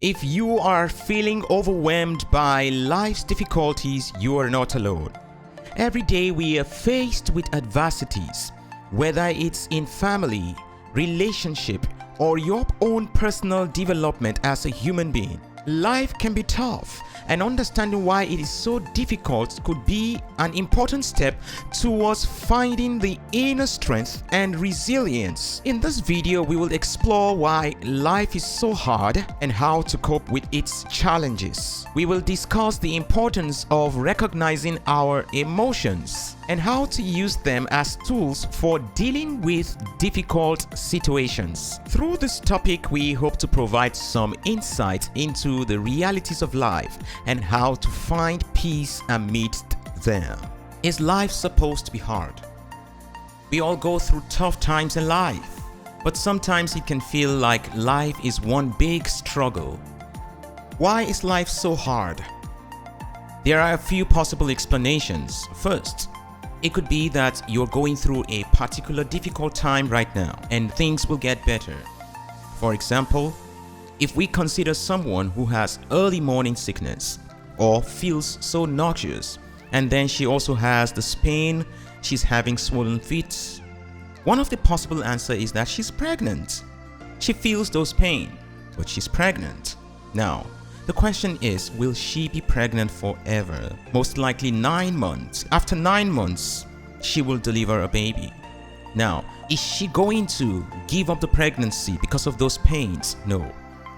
If you are feeling overwhelmed by life's difficulties, you are not alone. Every day we are faced with adversities, whether it's in family, relationship, or your own personal development as a human being. Life can be tough, and understanding why it is so difficult could be an important step towards finding the inner strength and resilience. In this video, we will explore why life is so hard and how to cope with its challenges. We will discuss the importance of recognizing our emotions and how to use them as tools for dealing with difficult situations. Through this topic, we hope to provide some insight into the realities of life and how to find peace amidst them. Is life supposed to be hard? We all go through tough times in life, but sometimes it can feel like life is one big struggle. Why is life so hard? There are a few possible explanations. First, it could be that you're going through a particular difficult time right now and things will get better. For example, if we consider someone who has early morning sickness or feels so nauseous, and then she also has this pain, she's having swollen feet, one of the possible answers is that she's pregnant. She feels those pain, but she's pregnant. Now, the question is, will she be pregnant forever? Most likely 9 months. After 9 months, she will deliver a baby. Now, is she going to give up the pregnancy because of those pains? No.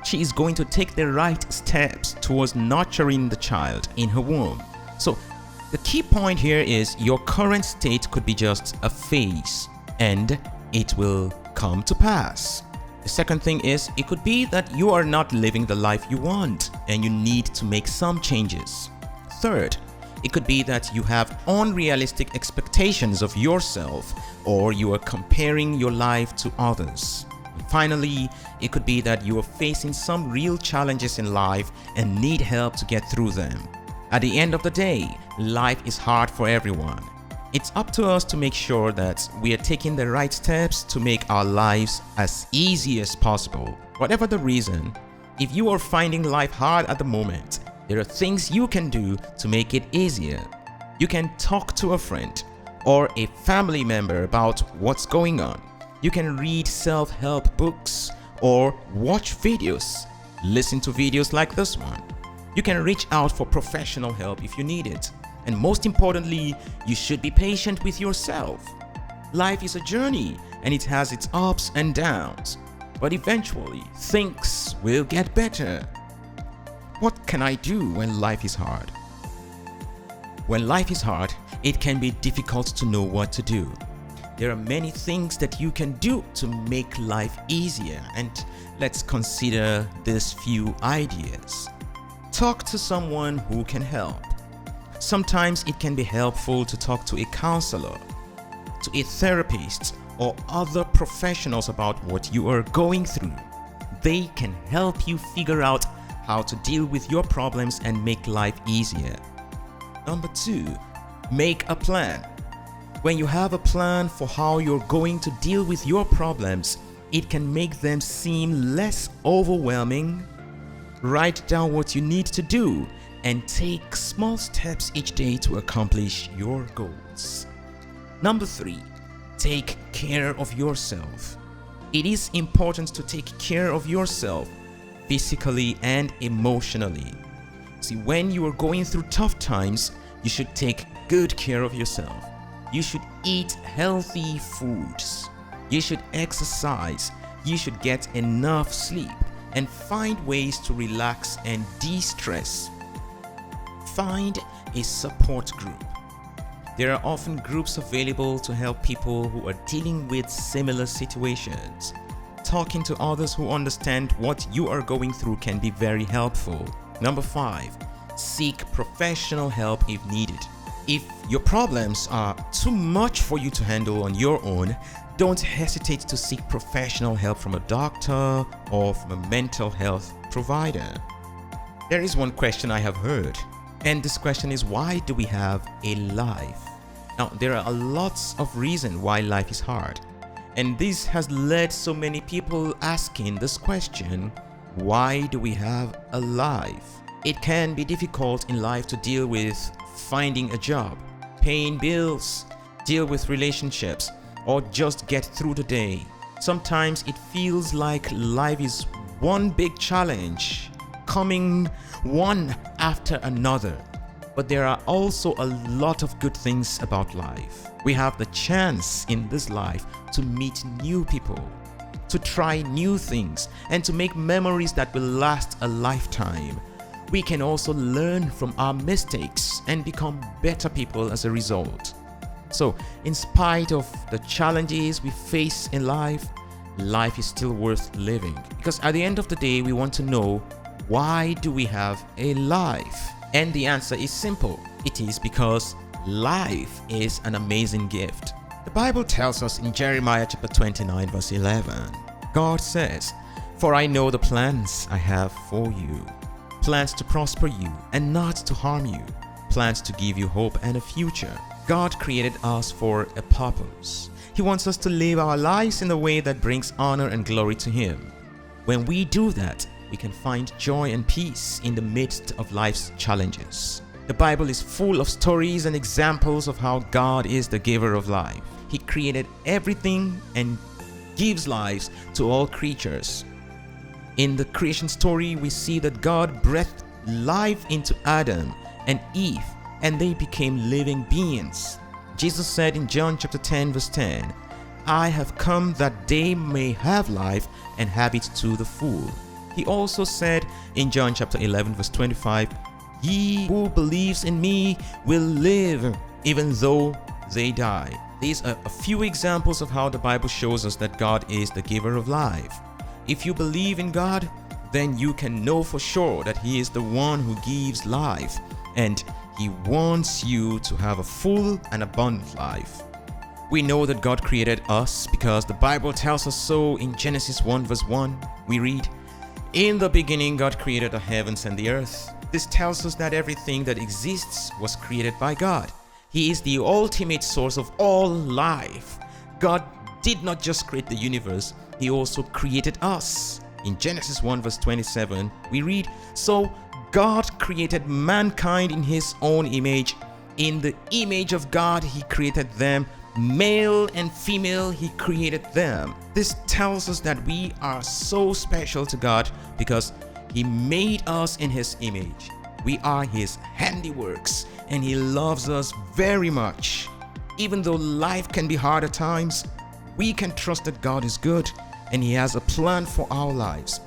She is going to take the right steps towards nurturing the child in her womb. So, the key point here is your current state could be just a phase and it will come to pass. The second thing is, it could be that you are not living the life you want and you need to make some changes. Third, it could be that you have unrealistic expectations of yourself or you are comparing your life to others. And finally, it could be that you are facing some real challenges in life and need help to get through them. At the end of the day, life is hard for everyone. It's up to us to make sure that we are taking the right steps to make our lives as easy as possible. Whatever the reason, if you are finding life hard at the moment, there are things you can do to make it easier. You can talk to a friend or a family member about what's going on. You can read self-help books or watch videos. Listen to videos like this one. You can reach out for professional help if you need it. And most importantly, you should be patient with yourself. Life is a journey and it has its ups and downs, but eventually things will get better. What can I do when life is hard? When life is hard, it can be difficult to know what to do. There are many things that you can do to make life easier, and let's consider these few ideas. Talk to someone who can help. Sometimes it can be helpful to talk to a counselor, to a therapist, or other professionals about what you are going through. They can help you figure out how to deal with your problems and make life easier. Number 2, make a plan. When you have a plan for how you're going to deal with your problems, it can make them seem less overwhelming. Write down what you need to do and take small steps each day to accomplish your goals. Number 3, take care of yourself. It is important to take care of yourself physically and emotionally. See, when you are going through tough times, you should take good care of yourself. You should eat healthy foods. You should exercise. You should get enough sleep and find ways to relax and de-stress. Find a support group. There are often groups available to help people who are dealing with similar situations. Talking to others who understand what you are going through can be very helpful. Number 5, seek professional help if needed. If your problems are too much for you to handle on your own, don't hesitate to seek professional help from a doctor or from a mental health provider. There is one question I have heard, and this question is, why do we have a life? Now, there are lots of reasons why life is hard, and this has led so many people asking this question, Why do we have a life? It can be difficult in life to deal with finding a job, paying bills, deal with relationships, or just get through the day. Sometimes it feels like life is one big challenge, coming one after another. But there are also a lot of good things about life. We have the chance in this life to meet new people, to try new things, and to make memories that will last a lifetime. We can also learn from our mistakes and become better people as a result. So, in spite of the challenges we face in life, life is still worth living. Because at the end of the day, we want to know, why do we have a life? And the answer is simple. It is because life is an amazing gift. The Bible tells us in Jeremiah chapter 29 verse 11, God says, "For I know the plans I have for you, plans to prosper you and not to harm you, plans to give you hope and a future." God created us for a purpose. He wants us to live our lives in a way that brings honor and glory to Him. When we do that, we can find joy and peace in the midst of life's challenges. The Bible is full of stories and examples of how God is the giver of life. He created everything and gives lives to all creatures. In the creation story, we see that God breathed life into Adam and Eve, and they became living beings. Jesus said in John chapter 10 verse 10, "I have come that they may have life and have it to the full." He also said in John chapter 11 verse 25, "He who believes in me will live even though they die." These are a few examples of how the Bible shows us that God is the giver of life. If you believe in God, then you can know for sure that He is the one who gives life, and He wants you to have a full and abundant life. We know that God created us because the Bible tells us so in Genesis 1 verse 1. We read, "In the beginning God created the heavens and the earth." This tells us that everything that exists was created by God. He is the ultimate source of all life. God did not just create the universe, He also created us. In Genesis 1 verse 27, we read, "So God created mankind in His own image. In the image of God He created them. Male and female He created them." This tells us that we are so special to God because He made us in His image. We are His handiworks, and He loves us very much. Even though life can be hard at times, we can trust that God is good and He has a plan for our lives.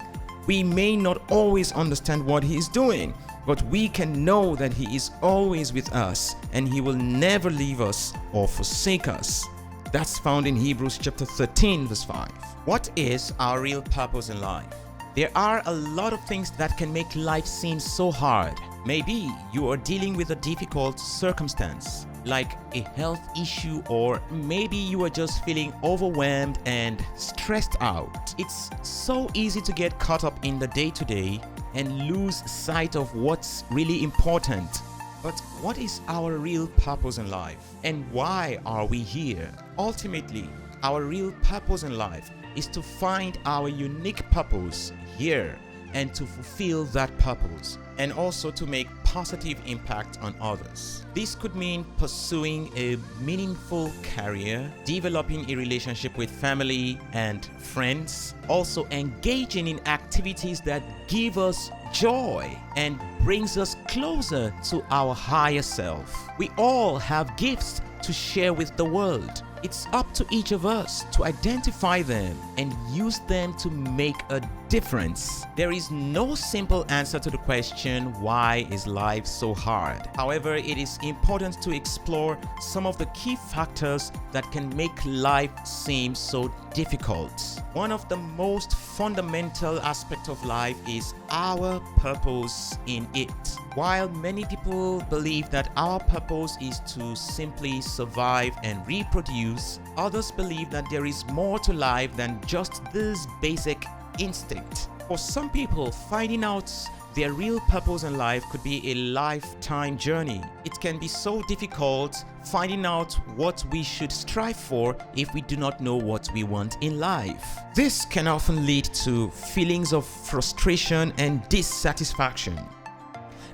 We may not always understand what He is doing, but we can know that He is always with us and He will never leave us or forsake us. That's found in Hebrews chapter 13 verse 5. What is our real purpose in life? There are a lot of things that can make life seem so hard. Maybe you are dealing with a difficult circumstance, like a health issue, or maybe you are just feeling overwhelmed and stressed out. It's so easy to get caught up in the day-to-day and lose sight of what's really important. But what is our real purpose in life? And why are we here? Ultimately, our real purpose in life is to find our unique purpose here and to fulfill that purpose, and also to make positive impact on others. This could mean pursuing a meaningful career, developing a relationship with family and friends, also engaging in activities that give us joy and brings us closer to our higher self. We all have gifts to share with the world. It's up to each of us to identify them and use them to make a difference. There is no simple answer to the question, why is life so hard? However, it is important to explore some of the key factors that can make life seem so difficult. One of the most fundamental aspects of life is our purpose in it. While many people believe that our purpose is to simply survive and reproduce, others believe that there is more to life than just this basic instinct. For some people, finding out Their real purpose in life could be a lifetime journey. It can be so difficult finding out what we should strive for if we do not know what we want in life. This can often lead to feelings of frustration and dissatisfaction.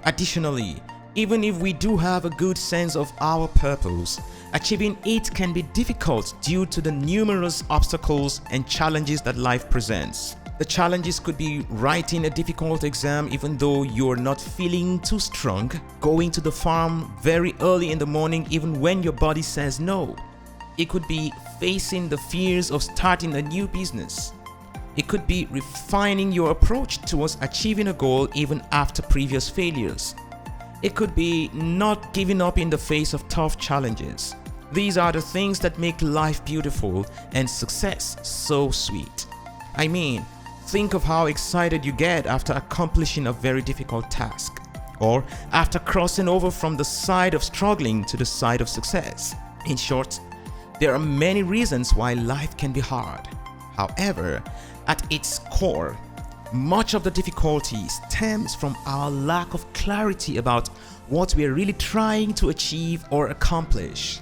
Additionally, even if we do have a good sense of our purpose, achieving it can be difficult due to the numerous obstacles and challenges that life presents. The challenges could be writing a difficult exam even though you're not feeling too strong, going to the farm very early in the morning even when your body says no. It could be facing the fears of starting a new business. It could be refining your approach towards achieving a goal even after previous failures. It could be not giving up in the face of tough challenges. These are the things that make life beautiful and success so sweet. I mean, think of how excited you get after accomplishing a very difficult task, or after crossing over from the side of struggling to the side of success. In short, there are many reasons why life can be hard. However, at its core, much of the difficulty stems from our lack of clarity about what we are really trying to achieve or accomplish.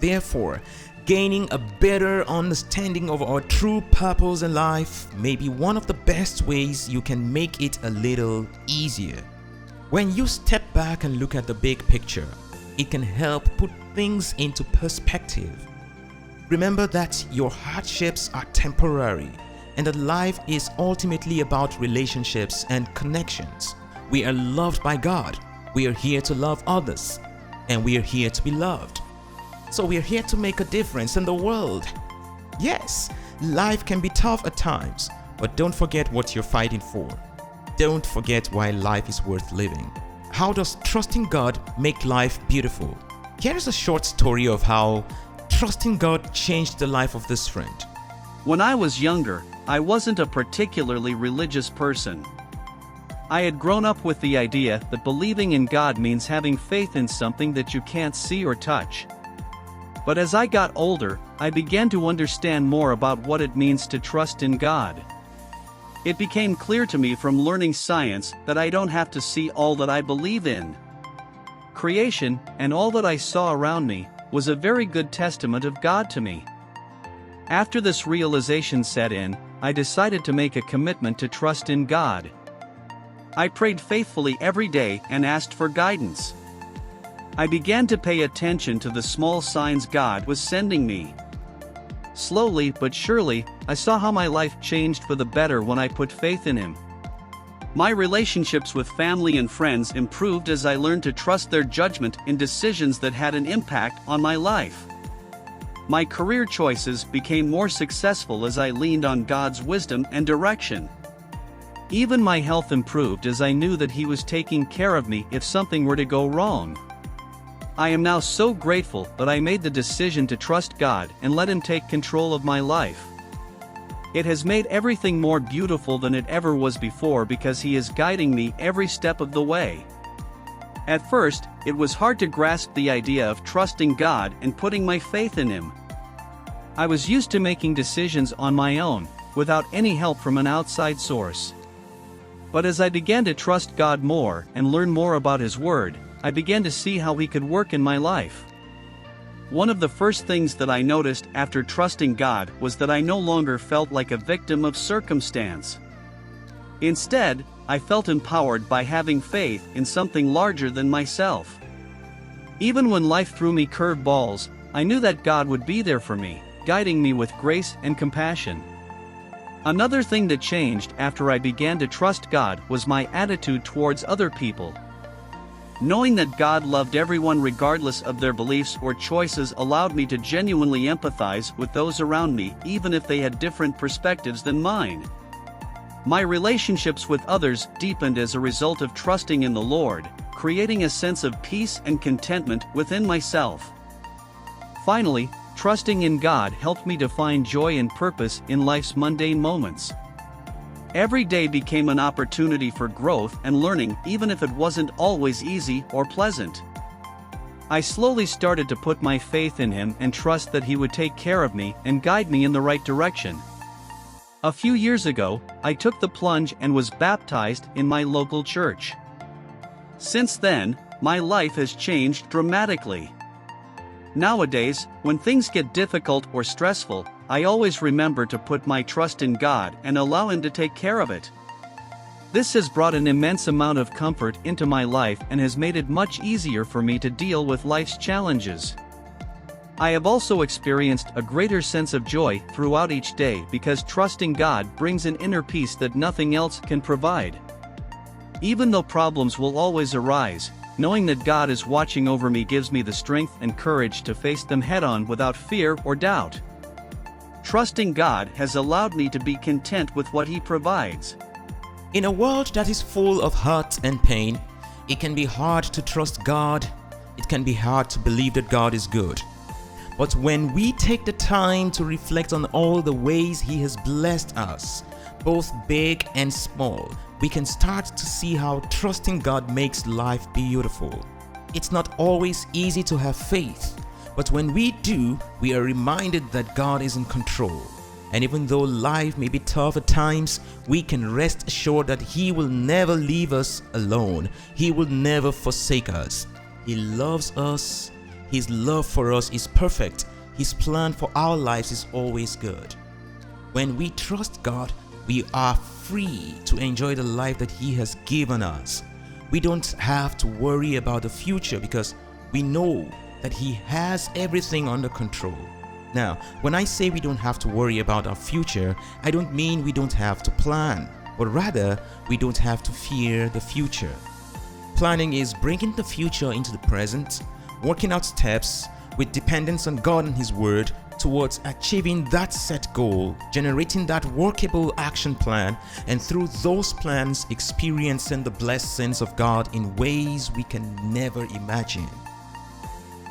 Therefore, gaining a better understanding of our true purpose in life may be one of the best ways you can make it a little easier. When you step back and look at the big picture, it can help put things into perspective. Remember that your hardships are temporary and that life is ultimately about relationships and connections. We are loved by God, we are here to love others, and we are here to be loved. So we are here to make a difference in the world. Yes, life can be tough at times, but don't forget what you're fighting for. Don't forget why life is worth living. How does trusting God make life beautiful? Here is a short story of how trusting God changed the life of this friend. When I was younger, I wasn't a particularly religious person. I had grown up with the idea that believing in God means having faith in something that you can't see or touch. But as I got older, I began to understand more about what it means to trust in God. It became clear to me from learning science that I don't have to see all that I believe in. Creation, and all that I saw around me, was a very good testament of God to me. After this realization set in, I decided to make a commitment to trust in God. I prayed faithfully every day and asked for guidance. I began to pay attention to the small signs God was sending me. Slowly but surely, I saw how my life changed for the better when I put faith in Him. My relationships with family and friends improved as I learned to trust their judgment in decisions that had an impact on my life. My career choices became more successful as I leaned on God's wisdom and direction. Even my health improved as I knew that He was taking care of me if something were to go wrong. I am now so grateful that I made the decision to trust God and let Him take control of my life. It has made everything more beautiful than it ever was before because He is guiding me every step of the way. At first, it was hard to grasp the idea of trusting God and putting my faith in Him. I was used to making decisions on my own, without any help from an outside source. But as I began to trust God more and learn more about His Word, I began to see how He could work in my life. One of the first things that I noticed after trusting God was that I no longer felt like a victim of circumstance. Instead, I felt empowered by having faith in something larger than myself. Even when life threw me curved balls, I knew that God would be there for me, guiding me with grace and compassion. Another thing that changed after I began to trust God was my attitude towards other people. Knowing that God loved everyone regardless of their beliefs or choices allowed me to genuinely empathize with those around me even if they had different perspectives than mine. My relationships with others deepened as a result of trusting in the Lord, creating a sense of peace and contentment within myself. Finally, trusting in God helped me to find joy and purpose in life's mundane moments. Every day became an opportunity for growth and learning, even if it wasn't always easy or pleasant. I slowly started to put my faith in Him and trust that He would take care of me and guide me in the right direction. A few years ago, I took the plunge and was baptized in my local church. Since then, my life has changed dramatically. Nowadays, when things get difficult or stressful, I always remember to put my trust in God and allow Him to take care of it. This has brought an immense amount of comfort into my life and has made it much easier for me to deal with life's challenges. I have also experienced a greater sense of joy throughout each day because trusting God brings an inner peace that nothing else can provide. Even though problems will always arise, knowing that God is watching over me gives me the strength and courage to face them head-on without fear or doubt. Trusting God has allowed me to be content with what He provides. In a world that is full of hurt and pain, it can be hard to trust God. It can be hard to believe that God is good. But when we take the time to reflect on all the ways He has blessed us, both big and small, we can start to see how trusting God makes life beautiful. It's not always easy to have faith, but when we do, we are reminded that God is in control. And even though life may be tough at times, we can rest assured that He will never leave us alone. He will never forsake us. He loves us. His love for us is perfect. His plan for our lives is always good. When we trust God, we are free to enjoy the life that He has given us. We don't have to worry about the future because we know that He has everything under control. Now, when I say we don't have to worry about our future, I don't mean we don't have to plan, but rather we don't have to fear the future. Planning is bringing the future into the present, working out steps with dependence on God and His Word towards achieving that set goal, generating that workable action plan, and through those plans experiencing the blessings of God in ways we can never imagine.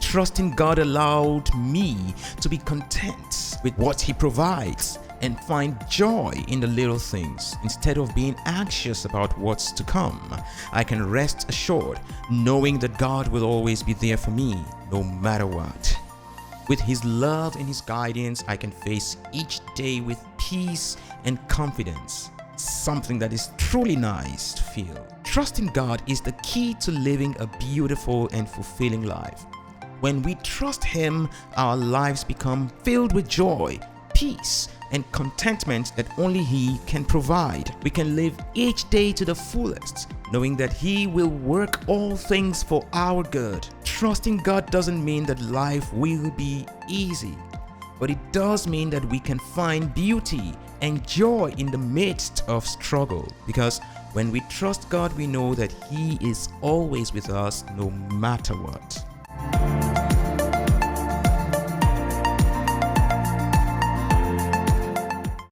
Trusting God allowed me to be content with what He provides and find joy in the little things. Instead of being anxious about what's to come, I can rest assured knowing that God will always be there for me no matter what. With His love and His guidance, I can face each day with peace and confidence, something that is truly nice to feel. Trusting God is the key to living a beautiful and fulfilling life. When we trust Him, our lives become filled with joy, peace, and contentment that only He can provide. We can live each day to the fullest, knowing that He will work all things for our good. Trusting God doesn't mean that life will be easy, but it does mean that we can find beauty and joy in the midst of struggle. Because when we trust God, we know that He is always with us no matter what.